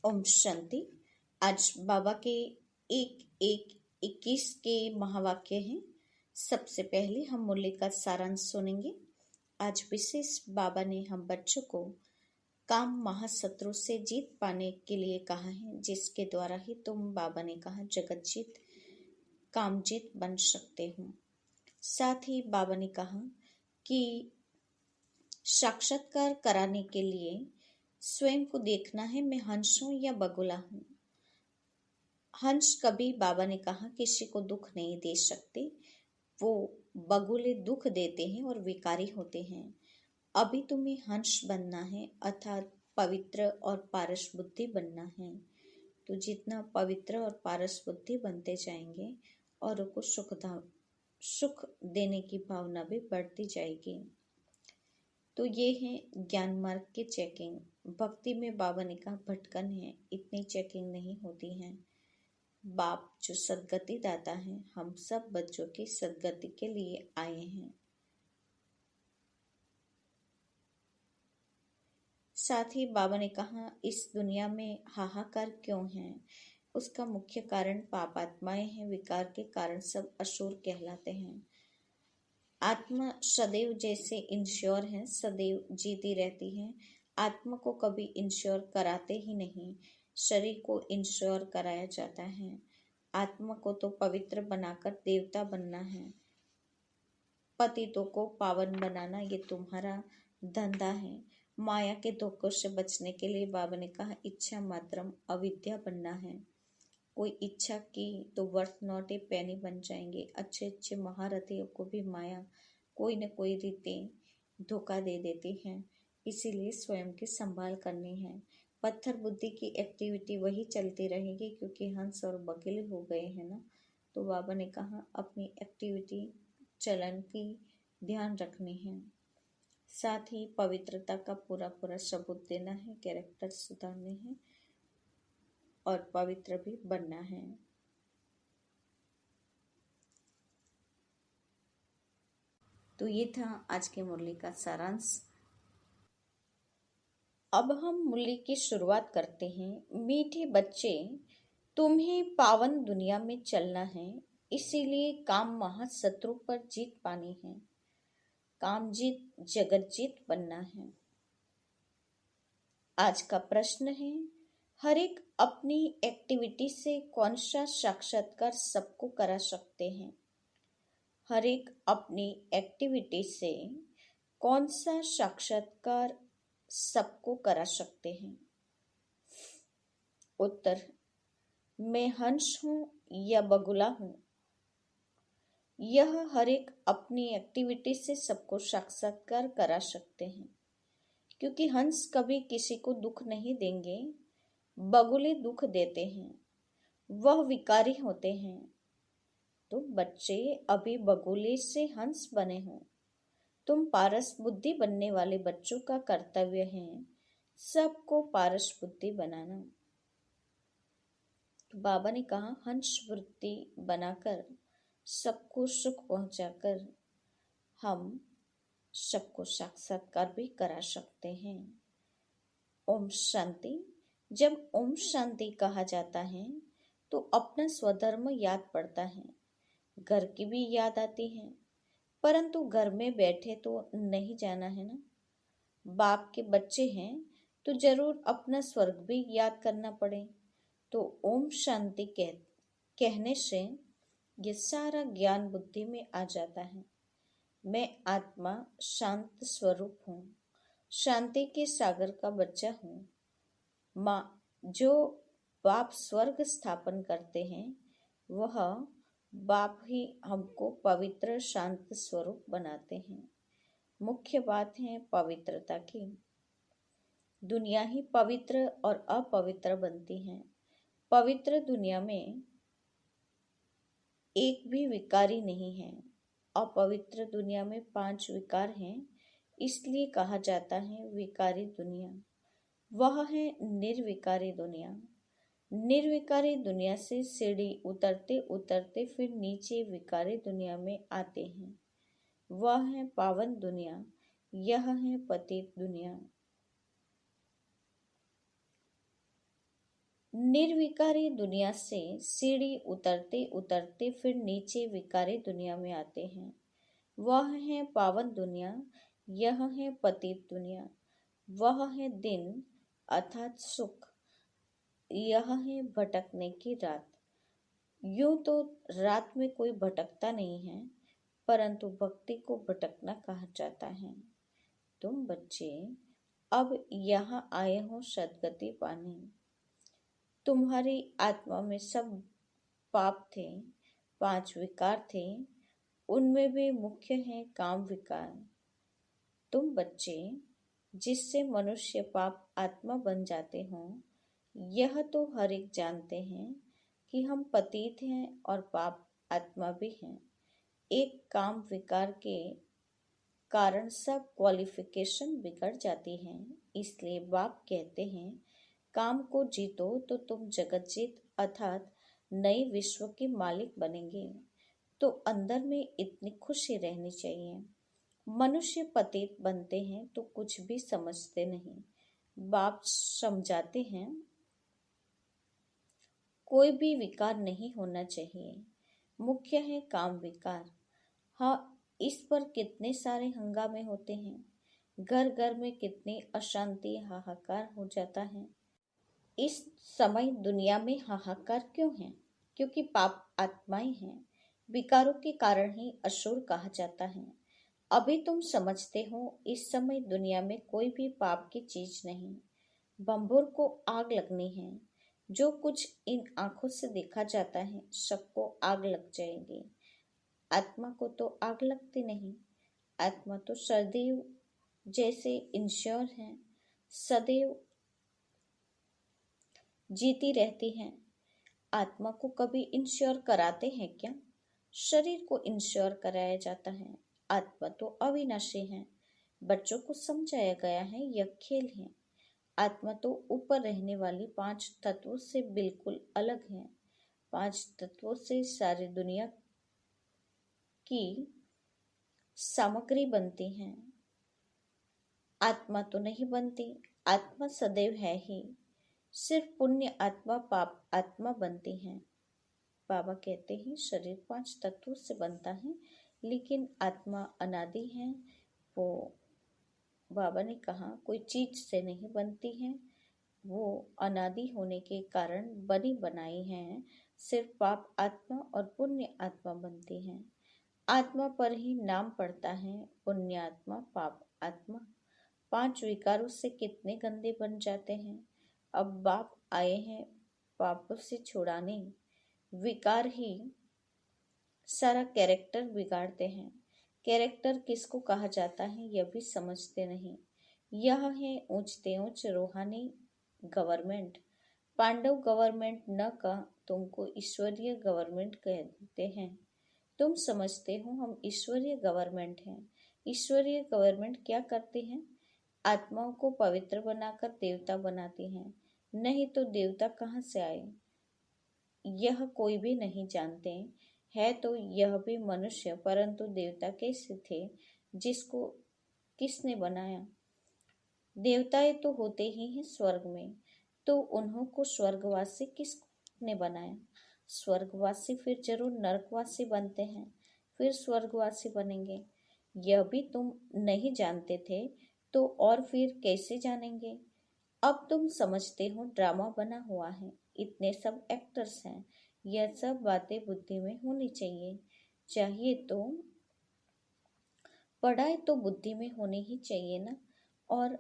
ओम शांति। आज बाबा के 1-1-21 के महावाक्य हैं। सबसे पहले हम मुरली का सारांश सुनेंगे। आज विशेष बाबा ने हम बच्चों को काम महाशत्रु से जीत पाने के लिए कहा है, जिसके द्वारा ही तुम, बाबा ने कहा, जगत जीत, काम जीत बन सकते हो। साथ ही बाबा ने कहा कि साक्षात्कार कराने के लिए स्वयं को देखना है, मैं हंस हूं या बगुला हूं। हंस कभी, बाबा ने कहा, किसी को दुख नहीं दे सकते। वो बगुले दुख देते हैं और विकारी होते हैं। अभी तुम्हें हंस बनना है, अर्थात पवित्र और पारस बुद्धि बनना है। तो जितना पवित्र और पारस बुद्धि बनते जाएंगे और उनको सुख देने की भावना भी बढ़ती जाएगी। तो ये है ज्ञान मार्ग की चेकिंग। भक्ति में बाबा ने कहा भटकन है, इतनी चेकिंग नहीं होती है। बाप जो सदगति दाता है, हम सब बच्चों की सदगति के लिए आए हैं। साथ ही बाबा ने कहा इस दुनिया में हाहाकार क्यों है, उसका मुख्य कारण पापात्माएं हैं। विकार के कारण सब असुर कहलाते हैं। आत्मा सदैव जैसे इंश्योर है, सदैव जीती रहती है। आत्मा को कभी इंश्योर कराते ही नहीं, शरीर को इंश्योर कराया जाता है। आत्मा को तो पवित्र बनाकर देवता बनना है। पतितों को पावन बनाना ये तुम्हारा धंधा है। माया के धोखों से बचने के लिए बाबा ने कहा इच्छा मात्रम अविद्या बनना है। कोई इच्छा की तो वर्थ नॉट ए पेनी बन जाएंगे। अच्छे अच्छे महारथियों को भी माया कोई न कोई रीतें धोखा दे देती हैं, इसीलिए स्वयं की संभाल करनी है। पत्थर बुद्धि की एक्टिविटी वही चलती रहेगी, क्योंकि हंस और बकील हो गए हैं ना। तो बाबा ने कहा अपनी एक्टिविटी चलन की ध्यान रखनी है। साथ ही पवित्रता का पूरा पूरा सबूत देना है, कैरेक्टर सुधारने हैं और पवित्र भी बनना है। तो ये था आज के मुरली का सारांश। अब हम मुरली की शुरुआत करते हैं। मीठे बच्चे, तुम्हें पावन दुनिया में चलना है, इसीलिए काम महाशत्रु पर जीत पानी है। काम जीत, जगत जीत बनना है। आज का प्रश्न है, हर एक अपनी एक्टिविटी से कौन सा साक्षात्कार सबको करा सकते हैं? हर एक अपनी एक्टिविटी से कौन सा साक्षात्कार सबको करा सकते हैं? उत्तर, मैं हंस हूं या बगुला हूं। यह हर एक अपनी एक्टिविटी से सबको साक्षात्कार करा सकते हैं, क्योंकि हंस कभी किसी को दुख नहीं देंगे। बगुले दुख देते हैं, वह विकारी होते हैं। तो बच्चे अभी बगुले से हंस बने हो। तुम पारस बुद्धि बनने वाले बच्चों का कर्तव्य है सबको पारस बुद्धि बनाना। तो बाबा ने कहा हंस वृत्ति बनाकर सबको सुख पहुंचाकर हम सबको साक्षात्कार भी करा सकते हैं। ओम शांति। जब ओम शांति कहा जाता है तो अपना स्वधर्म याद पड़ता है, घर की भी याद आती है, परंतु घर में बैठे तो नहीं जाना है ना। बाप के बच्चे हैं तो जरूर अपना स्वर्ग भी याद करना पड़े। तो ओम शांति कहने से ये सारा ज्ञान बुद्धि में आ जाता है। मैं आत्मा शांत स्वरूप हूँ, शांति के सागर का बच्चा हूँ। माँ जो बाप स्वर्ग स्थापन करते हैं, वह बाप ही हमको पवित्र शांत स्वरूप बनाते हैं। मुख्य बात है पवित्रता की। दुनिया ही पवित्र और अपवित्र बनती है। पवित्र दुनिया में एक भी विकारी नहीं है। अपवित्र दुनिया में 5 विकार हैं, इसलिए कहा जाता है विकारी दुनिया। वह है निर्विकारी दुनिया। निर्विकारी दुनिया से सीढ़ी उतरते उतरते फिर नीचे विकारी दुनिया में आते हैं। वह है पावन दुनिया, यह है पतित दुनिया। निर्विकारी दुनिया से सीढ़ी उतरते उतरते फिर नीचे विकारी दुनिया में आते हैं। वह है पावन दुनिया, यह है पतित दुनिया। वह है दिन अर्थात सुख, यह है भटकने की रात। यूं तो रात में कोई भटकता नहीं है, परंतु भक्ति को भटकना कहा जाता है। तुम बच्चे अब यहाँ आए हो सद्गति पाने। तुम्हारी आत्मा में सब पाप थे, 5 विकार थे, उनमें भी मुख्य है काम विकार। तुम बच्चे जिससे मनुष्य पाप आत्मा बन जाते हो, यह तो हर एक जानते हैं कि हम पतित हैं और पाप आत्मा भी हैं। एक काम विकार के कारण सब क्वालिफिकेशन बिगड़ जाती है। इसलिए बाप कहते हैं काम को जीतो तो तुम जगत जीत अर्थात नए विश्व के मालिक बनेंगे। तो अंदर में इतनी खुशी रहनी चाहिए। मनुष्य पतित बनते हैं तो कुछ भी समझते नहीं। बाप समझाते हैं कोई भी विकार नहीं होना चाहिए, मुख्य है काम विकार। हाँ, इस पर कितने सारे हंगामे होते हैं, घर घर में कितनी अशांति हाहाकार हो जाता है। इस समय दुनिया में हाहाकार क्यों है? क्योंकि पाप आत्माएं हैं। विकारों के कारण ही असुर कहा जाता है। अभी तुम समझते हो इस समय दुनिया में कोई भी पाप की चीज नहीं। बम्बोर को आग लगनी है। जो कुछ इन आंखों से देखा जाता है सबको आग लग जाएगी। आत्मा को तो आग लगती नहीं। आत्मा तो सदैव जैसे इंश्योर है, सदैव जीती रहती है। आत्मा को कभी इंश्योर कराते हैं क्या? शरीर को इंश्योर कराया जाता है। आत्मा तो अविनाशी है। बच्चों को समझाया गया है यह खेल है। आत्मा तो ऊपर रहने वाली 5 तत्वों से बिल्कुल अलग है। 5 तत्वों से सारी दुनिया की सामग्री बनती है। आत्मा तो नहीं बनती। आत्मा सदैव है ही। सिर्फ पुण्य आत्मा पाप आत्मा बनती है। बाबा कहते हैं शरीर 5 तत्वों से बनता है, लेकिन आत्मा अनादि है। वो बाबा ने कहा कोई चीज से नहीं बनती है, वो अनादि होने के कारण बनी बनाई है। सिर्फ पाप आत्मा और पुण्य आत्मा बनती है। आत्मा पर ही नाम पड़ता है, पुण्य आत्मा पाप आत्मा। 5 विकारों से कितने गंदे बन जाते हैं। अब बाप आए हैं पापों से छुड़ाने। विकार ही सारा कैरेक्टर बिगाड़ते हैं। कैरेक्टर किसको कहा जाता है यह भी समझते नहीं। यह है ऊंचते ऊंच रूहानी गवर्नमेंट। पांडव गवर्नमेंट न का तुमको ईश्वरीय गवर्नमेंट कहते हैं। तुम समझते हो हम ईश्वरीय गवर्नमेंट हैं। ईश्वरीय गवर्नमेंट क्या करती है? आत्माओं को पवित्र बनाकर देवता बनाती है। नहीं तो देवता कहाँ से आए यह कोई भी नहीं जानते। है तो यह भी मनुष्य, परंतु देवता कैसे थे जिसको किसने बनाया? देवताएं तो होते ही हैं स्वर्ग में, तो उन्हों को स्वर्गवासी किसने बनाया? स्वर्गवासी फिर जरूर नरकवासी बनते हैं, फिर स्वर्गवासी बनेंगे। यह भी तुम नहीं जानते थे, तो और फिर कैसे जानेंगे? अब तुम समझते हो ड्रामा बना हुआ है, इतने सब एक्टर्स हैं। यह सब बातें बुद्धि में होनी चाहिए तो पढ़ाई तो बुद्धि में होनी ही चाहिए ना। और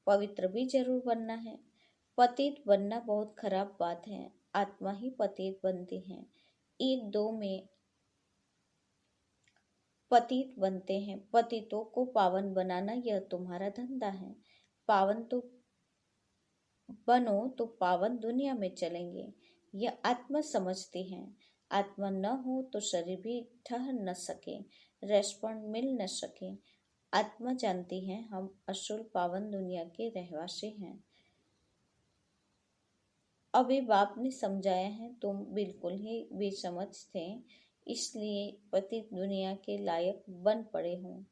पवित्र भी जरूर बनना है। पतित बनना बहुत खराब बात है। आत्मा ही पतित बनती है। 1-2 में पतित बनते हैं। पतितों को पावन बनाना यह तुम्हारा धंधा है। पावन तो बनो तो पावन दुनिया में चलेंगे। यह आत्मा समझती है। आत्मा न हो तो शरीर भी ठहर न सके, रेस्पॉन्ड मिल न सके। आत्मा जानती है हम असुर पावन दुनिया के रहवासी हैं। अभी बाप ने समझाया है तुम बिल्कुल ही बेसमझ थे, इसलिए पतित दुनिया के लायक बन पड़े हो।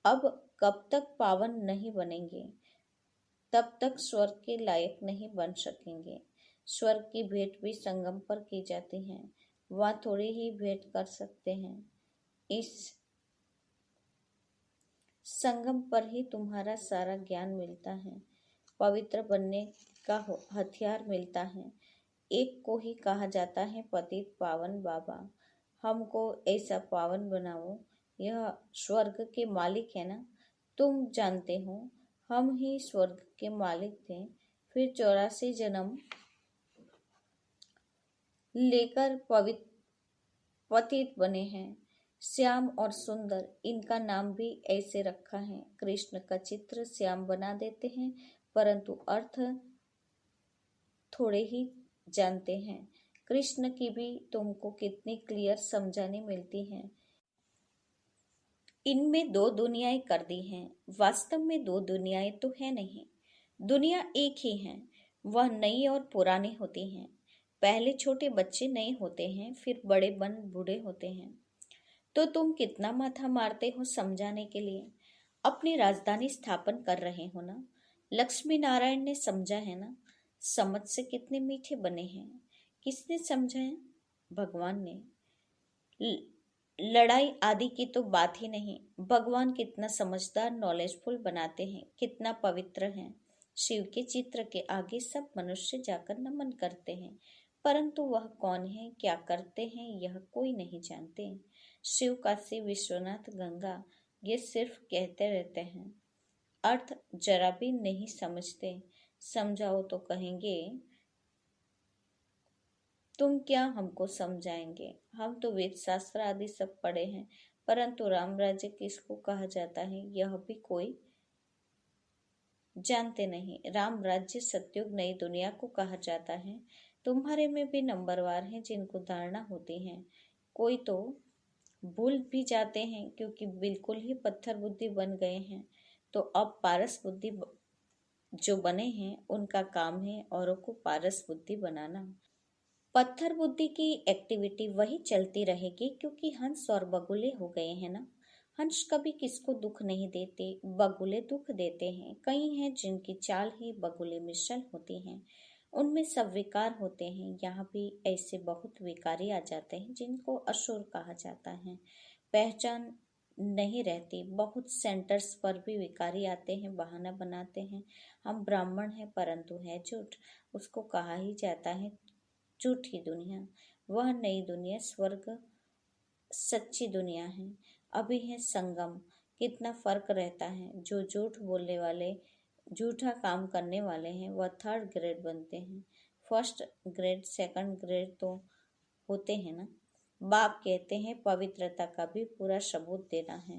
अब कब तक पावन नहीं बनेंगे? तब तक स्वर्ग के लायक नहीं बन सकेंगे। स्वर्ग की भेंट भी संगम पर की जाती है, वहाँ थोड़ी ही भेंट कर सकते हैं। इस संगम पर ही तुम्हारा सारा ज्ञान मिलता है, पवित्र बनने का हथियार मिलता है। एक को ही कहा जाता है पतित पावन बाबा। हमको ऐसा पावन बनाओ। यह स्वर्ग के मालिक है ना, तुम जानते हो हम ही स्वर्ग के मालिक थे, फिर 84 जन्म लेकर पतित बने हैं। श्याम और सुंदर, इनका नाम भी ऐसे रखा है। कृष्ण का चित्र श्याम बना देते हैं, परंतु अर्थ थोड़े ही जानते हैं। कृष्ण की भी तुमको कितनी क्लियर समझाने मिलती हैं। इनमें दो दुनियाएं कर दी हैं। वास्तव में दो दुनियाएं तो है नहीं, दुनिया एक ही है। वह नई और पुरानी होती हैं। पहले छोटे बच्चे नए होते हैं, फिर बड़े बन बूढ़े होते हैं। तो तुम कितना माथा मारते हो समझाने के लिए। अपनी राजधानी स्थापन कर रहे हो ना। लक्ष्मी नारायण ने समझा है ना। समझ से कितने मीठे बने हैं। किसने समझा है? भगवान ने। लड़ाई आदि की तो बात ही नहीं। भगवान कितना समझदार, नॉलेजफुल बनाते हैं, कितना पवित्र हैं। शिव के चित्र के आगे सब मनुष्य जाकर नमन करते हैं, परंतु वह कौन है, क्या करते हैं, यह कोई नहीं जानते। शिव, काशी, विश्वनाथ, गंगा, ये सिर्फ कहते रहते हैं, अर्थ जरा भी नहीं समझते। समझाओ तो कहेंगे तुम क्या हमको समझाएंगे, हम तो वेद शास्त्र आदि सब पढ़े हैं। परंतु राम राज्य किसको कहा जाता है, यह भी कोई जानते नहीं। राम राज्य सतयुग नई दुनिया को कहा जाता है। तुम्हारे में भी नंबरवार हैं जिनको धारणा होती है। कोई तो भूल भी जाते हैं, क्योंकि बिल्कुल ही पत्थर बुद्धि बन गए हैं। तो अब पारस बुद्धि जो बने हैं, उनका काम है औरों को पारस बुद्धि बनाना। पत्थर बुद्धि की एक्टिविटी वही चलती रहेगी, क्योंकि हंस और बगुले हो गए हैं ना। हंस कभी किसको दुख नहीं देते, बगुले दुख देते हैं। कई हैं जिनकी चाल ही बगुले मिसल होती हैं, उनमें सब विकार होते हैं। यहाँ भी ऐसे बहुत विकारी आ जाते हैं जिनको असुर कहा जाता है। पहचान नहीं रहती। बहुत सेंटर्स पर भी विकारी आते हैं, बहाना बनाते हैं, हम ब्राह्मण हैं, परंतु है झूठ। उसको कहा ही जाता है झूठी दुनिया। वह नई दुनिया स्वर्ग सच्ची दुनिया है। अभी है संगम। कितना फर्क रहता है। जो झूठ बोलने वाले, झूठा काम करने वाले हैं, वह थर्ड ग्रेड बनते हैं। फर्स्ट ग्रेड, सेकंड ग्रेड तो होते हैं ना। बाप कहते हैं पवित्रता का भी पूरा सबूत देना है।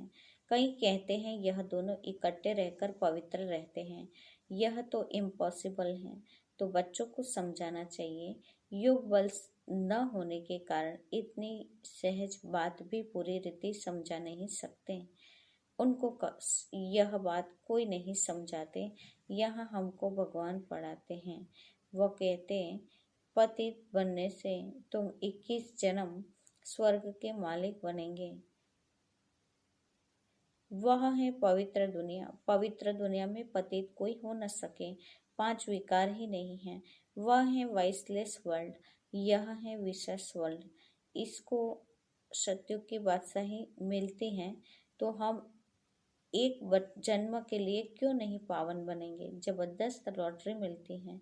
कई कहते हैं यह दोनों इकट्ठे रहकर पवित्र रहते हैं। यह तो इम्पॉसिबल है। तो बच्चों को समझाना चाहिए। योग बल न होने के कारण इतनी सहज बात भी पूरी रीति समझा नहीं सकते। उनको यह बात कोई नहीं समझाते। यहाँ हमको भगवान पढ़ाते हैं। वो कहते पतित बनने से तुम 21 जन्म स्वर्ग के मालिक बनेंगे। वह है पवित्र दुनिया। पवित्र दुनिया में पतित कोई हो न सके। 5 विकार ही नहीं है। वह है वाइसलेस वर्ल्ड, यह है विशेष वर्ल्ड। इसको सत्युग की बादशाही मिलती है, तो हम एक जन्म के लिए क्यों नहीं पावन बनेंगे। जबरदस्त लॉटरी मिलती है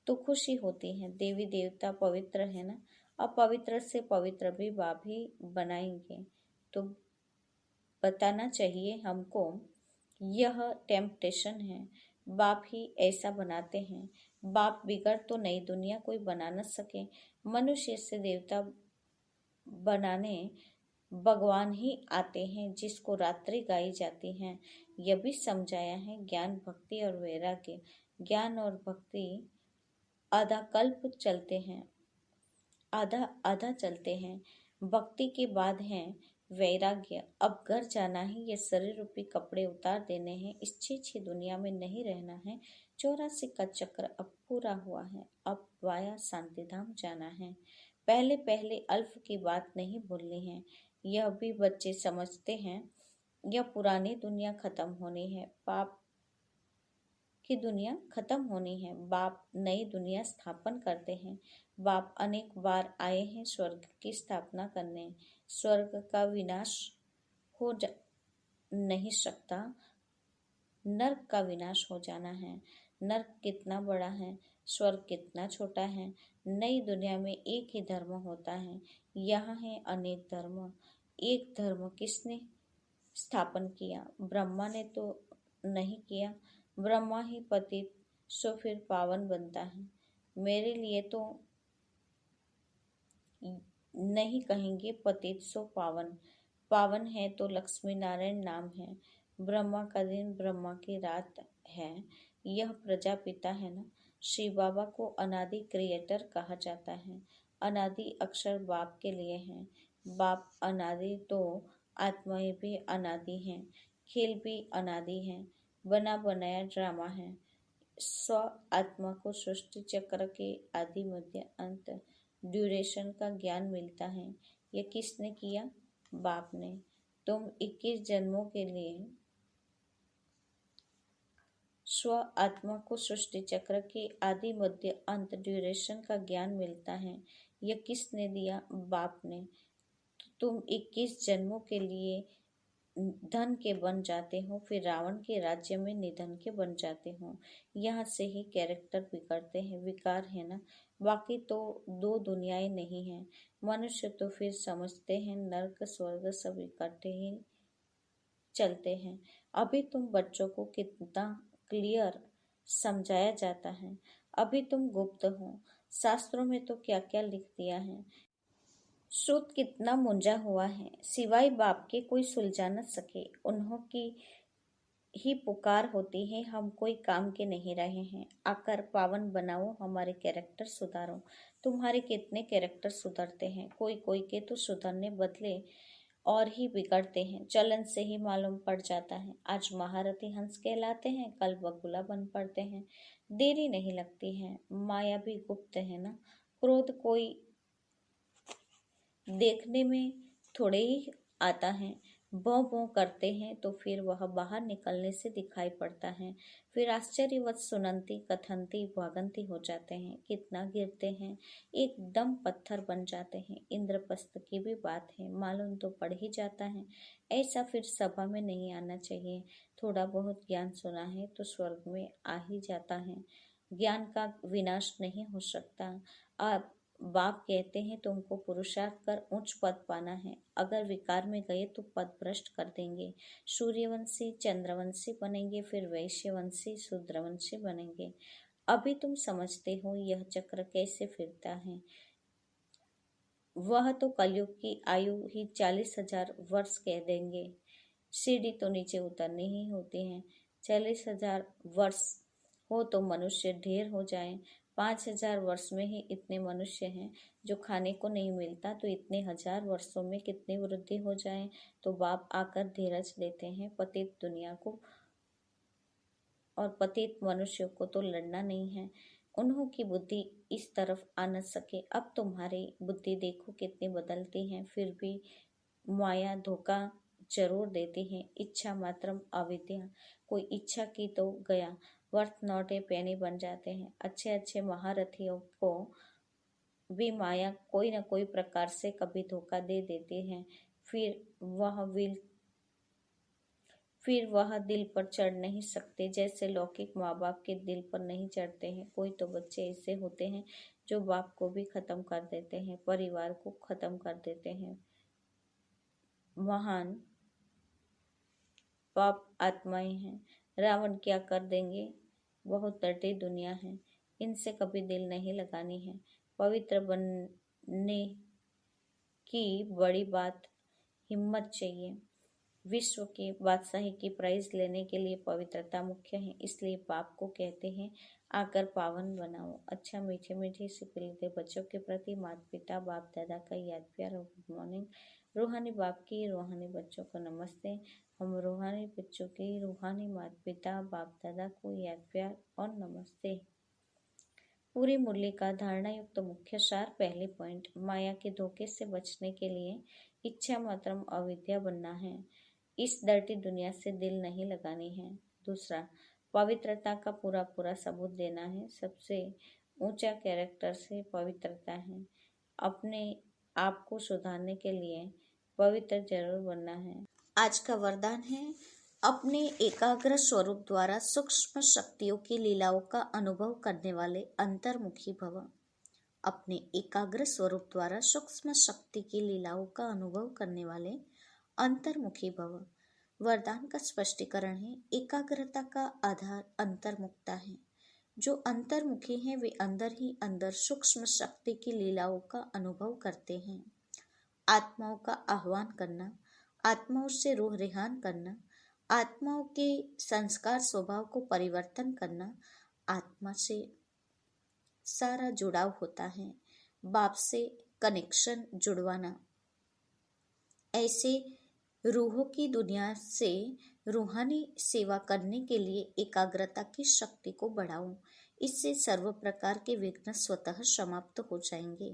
तो खुशी होती है। देवी देवता पवित्र है ना, अपवित्र से पवित्र भी बाप ही बनाएंगे। तो बताना चाहिए हमको, यह टेम्पटेशन है। बाप ही ऐसा बनाते हैं। बाप बिगड़ तो नई दुनिया कोई बना न सके। मनुष्य से देवता बनाने भगवान ही आते हैं, जिसको रात्रि गाई जाती है। यह भी समझाया है ज्ञान, भक्ति और वैराग्य। ज्ञान और भक्ति आधा कल्प चलते हैं, आधा आधा चलते हैं। भक्ति के बाद है वैराग्य। अब घर जाना है, ये शरीर रूपी कपड़े उतार देने हैं। इस छीछी दुनिया में नहीं रहना है। 84 का चक्र अब पूरा हुआ है। अब वाया शांतिधाम जाना है। पहले पहले अल्फ की बात नहीं भूलनी है। यह भी बच्चे समझते हैं। यह पुरानी दुनिया खत्म होनी है। पाप कि दुनिया खत्म होनी है। बाप नई दुनिया स्थापन करते हैं। बाप अनेक बार आए हैं स्वर्ग की स्थापना करने। स्वर्ग का विनाश हो नहीं सकता, नर्क का विनाश हो जाना है। नर्क कितना बड़ा है, स्वर्ग कितना छोटा है। नई दुनिया में एक ही धर्म होता है, यहाँ है अनेक धर्म। एक धर्म किसने स्थापन किया? ब्रह्मा ने तो नहीं किया। ब्रह्मा ही पतित सो फिर पावन बनता है। मेरे लिए तो नहीं कहेंगे पतित सो पावन। पावन है तो लक्ष्मी नारायण नाम है। ब्रह्मा का दिन, ब्रह्मा की रात है। यह प्रजापिता है ना। शिव बाबा को अनादि क्रिएटर कहा जाता है। अनादि अक्षर बाप के लिए है। बाप अनादि तो आत्माएं भी अनादि हैं, खेल भी अनादि है, बना बनाया ड्रामा है। स्व आत्मा को सृष्टि चक्र के आदि मध्य अंत ड्यूरेशन का ज्ञान मिलता है। यह किसने किया? बाप ने। तुम 21 जन्मों के लिए स्व आत्मा को सृष्टि चक्र के आदि मध्य अंत ड्यूरेशन का ज्ञान मिलता है। यह किसने दिया? बाप ने। तुम 21 जन्मों के लिए धन के बन जाते हो, फिर रावण के राज्य में निधन के बन जाते हो। यहाँ से ही कैरेक्टर बिगड़ते हैं। विकार है ना। बाकी तो दो दुनियाएं नहीं हैं। मनुष्य तो फिर समझते हैं नर्क स्वर्ग सब इकट्ठे ही चलते हैं। अभी तुम बच्चों को कितना क्लियर समझाया जाता है। अभी तुम गुप्त हो। शास्त्रों में तो क्या क्या लिख दिया है। श्रुत कितना मुंजा हुआ है, सिवाय बाप के कोई सुलझा न सके। उन्हों की ही पुकार होती है, हम कोई काम के नहीं रहे हैं। आकर पावन बनाओ, हमारे कैरेक्टर सुधारो। तुम्हारे कितने कैरेक्टर सुधरते हैं, कोई कोई के तो सुधरने बदले और ही बिगड़ते हैं। चलन से ही मालूम पड़ जाता है। आज महारथी हंस कहलाते हैं, कल बगुला बन पड़ते हैं। देरी नहीं लगती है। माया भी गुप्त है ना। क्रोध कोई देखने में थोड़े ही आता है। भौं भौं करते हैं तो फिर वह बाहर निकलने से दिखाई पड़ता है। फिर आश्चर्यवत सुनंती कथनती भागंती हो जाते हैं। कितना गिरते हैं, एकदम पत्थर बन जाते हैं। इंद्रप्रस्थ की भी बात है, मालूम तो पड़ ही जाता है। ऐसा फिर सभा में नहीं आना चाहिए। थोड़ा बहुत ज्ञान सुना है तो स्वर्ग में आ ही जाता है। ज्ञान का विनाश नहीं हो सकता। आप बाप कहते हैं तुमको पुरुषार्थ कर उच्च पद पाना है। अगर विकार में गए तो पद भ्रष्ट कर देंगे। सूर्यवंशी चंद्रवंशी बनेंगे, फिर वैश्यवंशी शूद्रवंशी बनेंगे। अभी तुम समझते हो यह चक्र कैसे फिरता है। वह तो कलयुग की आयु ही 40,000 वर्ष कह देंगे। सीढ़ी तो नीचे उतरनी ही होती है। 40,000 वर्ष हो तो मनुष्य ढेर हो जाए। 5,000 वर्ष में ही इतने मनुष्य हैं जो खाने को नहीं मिलता, तो इतने 1,000 वर्षों में कितनी वृद्धि हो जाए। तो बाप आकर धीरज देते हैं। पतित दुनिया को और पतित मनुष्यों को तो लड़ना नहीं है। उन्हों की बुद्धि इस तरफ आ न सके। अब तुम्हारी बुद्धि देखो कितनी बदलती है। फिर भी माया धोखा जरूर देती है। इच्छा मात्रम अविद्या। कोई इच्छा की तो गया, वर्थ नॉट ए पेनी बन जाते हैं। अच्छे अच्छे महारथियों को भी माया कोई न कोई प्रकार से कभी धोखा दे देती है। फिर वह दिल पर चढ़ नहीं सकते, जैसे लौकिक माँ बाप के दिल पर नहीं चढ़ते हैं। कोई तो बच्चे ऐसे होते हैं जो बाप को भी खत्म कर देते हैं, परिवार को खत्म कर देते हैं। महान पाप आत्माएं हैं। रावण क्या कर देंगे। बहुत डरती दुनिया है, इनसे कभी दिल नहीं लगानी है। पवित्र बनने की बड़ी बात हिम्मत चाहिए। विश्व की बादशाही की प्राइज लेने के लिए पवित्रता मुख्य है। इसलिए बाप को कहते हैं आकर पावन बनाओ। अच्छा मीठे मीठे से पीते बच्चों के प्रति माता पिता बाप दादा का याद प्यार और गुड मॉर्निंग। रूहानी बाप की रूहानी बच्चों को नमस्ते। हम रूहानी बच्चों की रूहानी माता पिता बाप दादा को याद प्यार और नमस्ते। पूरी मुरली का धारणा युक्त मुख्य सार। पहली पॉइंट, माया के धोखे से बचने के लिए इच्छा मात्रम अविद्या बनना है। इस डर्टी दुनिया से दिल नहीं लगानी है। दूसरा, पवित्रता का पूरा पूरा सबूत देना है। सबसे ऊंचा कैरेक्टर से पवित्रता है। अपने आप को सुधारने के लिए पवित्र जरूर बनना है। आज का वरदान है, अपने एकाग्र स्वरूप द्वारा सूक्ष्म शक्तियों की लीलाओं का अनुभव करने वाले अंतर्मुखी भव। अपने एकाग्र स्वरूप द्वारा सूक्ष्म शक्ति की लीलाओं का अनुभव करने वाले अंतर्मुखी भव। वरदान का स्पष्टीकरण है, एकाग्रता का आधार अंतर्मुखता है। जो अंतर्मुखी हैं वे अंदर ही अंदर सूक्ष्म शक्ति की लीलाओं का अनुभव करते हैं। आत्माओं का आह्वान करना, आत्माओं से रूह रेहान करना, आत्माओं के संस्कार स्वभाव को परिवर्तन करना, आत्मा से सारा जुड़ाव होता है। बाप से कनेक्शन जुड़वाना। ऐसे रूहों की दुनिया से रूहानी सेवा करने के लिए एकाग्रता की शक्ति को बढ़ाओ। इससे सर्व प्रकार के विघ्न स्वतः समाप्त हो जाएंगे।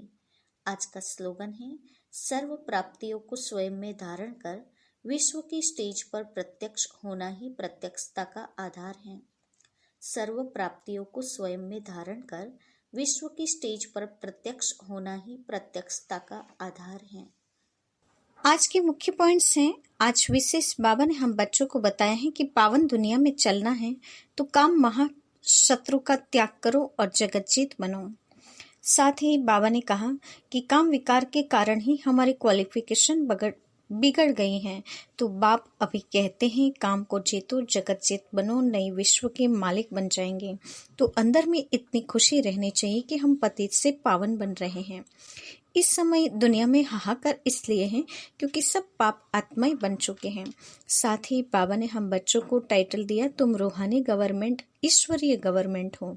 आज का स्लोगन है, सर्व प्राप्तियों को स्वयं में धारण कर विश्व की स्टेज पर प्रत्यक्ष होना ही प्रत्यक्षता का आधार है। सर्व प्राप्तियों को स्वयं में धारण कर विश्व की स्टेज पर प्रत्यक्ष होना ही प्रत्यक्षता का आधार है। आज के मुख्य पॉइंट्स हैं। आज विशेष बाबा ने हम बच्चों को बताया है कि पावन दुनिया में चलना है तो काम महाशत्रु का त्याग करो और जगतजीत बनो। साथ ही बाबा ने कहा कि काम विकार के कारण ही हमारी क्वालिफिकेशन बिगड़ गई हैं। तो बाप अभी कहते हैं, काम को जीतो, जगत जीत बनो, नई विश्व के मालिक बन जाएंगे। तो अंदर में इतनी खुशी रहनी चाहिए कि हम पतित से पावन बन रहे हैं। इस समय दुनिया में हाहाकार इसलिए है क्योंकि सब पाप आत्माएं बन चुके हैं। साथ ही बाबा ने हम बच्चों को टाइटल दिया, तुम रूहानी गवर्नमेंट ईश्वरीय गवर्नमेंट हो।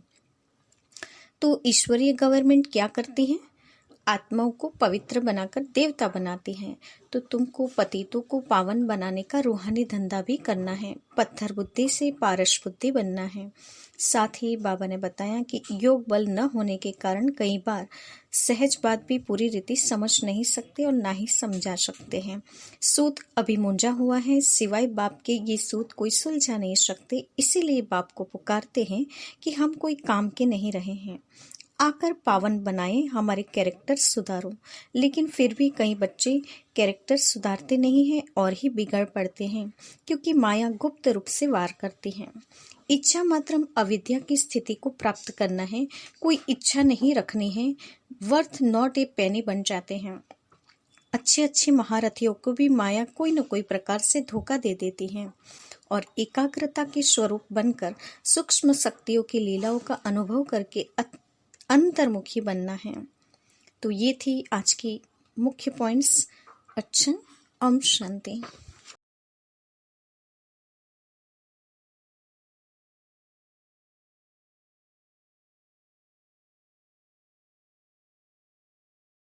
तो ईश्वरीय गवर्नमेंट क्या करती है? आत्माओं को पवित्र बनाकर देवता बनाती हैं। तो तुमको पतितों को पावन बनाने का रूहानी धंधा भी करना है। पत्थर बुद्धि से पारस बुद्धि बनना है। साथ ही बाबा ने बताया कि योग बल न होने के कारण कई बार सहज बात भी पूरी रीति समझ नहीं सकते और ना ही समझा सकते हैं। सूत अभी मूंझा हुआ है, सिवाय बाप के ये सूत कोई सुलझा नहीं सकते। इसीलिए बाप को पुकारते हैं कि हम कोई काम के नहीं रहे हैं, आकर पावन बनाए, हमारे कैरेक्टर सुधारो। लेकिन फिर भी कई बच्चे कैरेक्टर सुधारते नहीं हैं और ही बिगड़ पड़ते हैं, क्योंकि माया गुप्त रूप से वार करती है। इच्छा मात्रम अविद्या की स्थिति को प्राप्त करना है, कोई इच्छा नहीं रखनी है, वर्थ नॉट ए पेनी बन जाते हैं। अच्छे अच्छे महारथियों को भी माया कोई न कोई प्रकार से धोखा दे देती है और एकाग्रता के स्वरूप बनकर सूक्ष्म शक्तियों की लीलाओं का अनुभव करके अंतर्मुखी बनना है। तो ये थी आज की मुख्य पॉइंट्स। अच्छा, ओम शांति।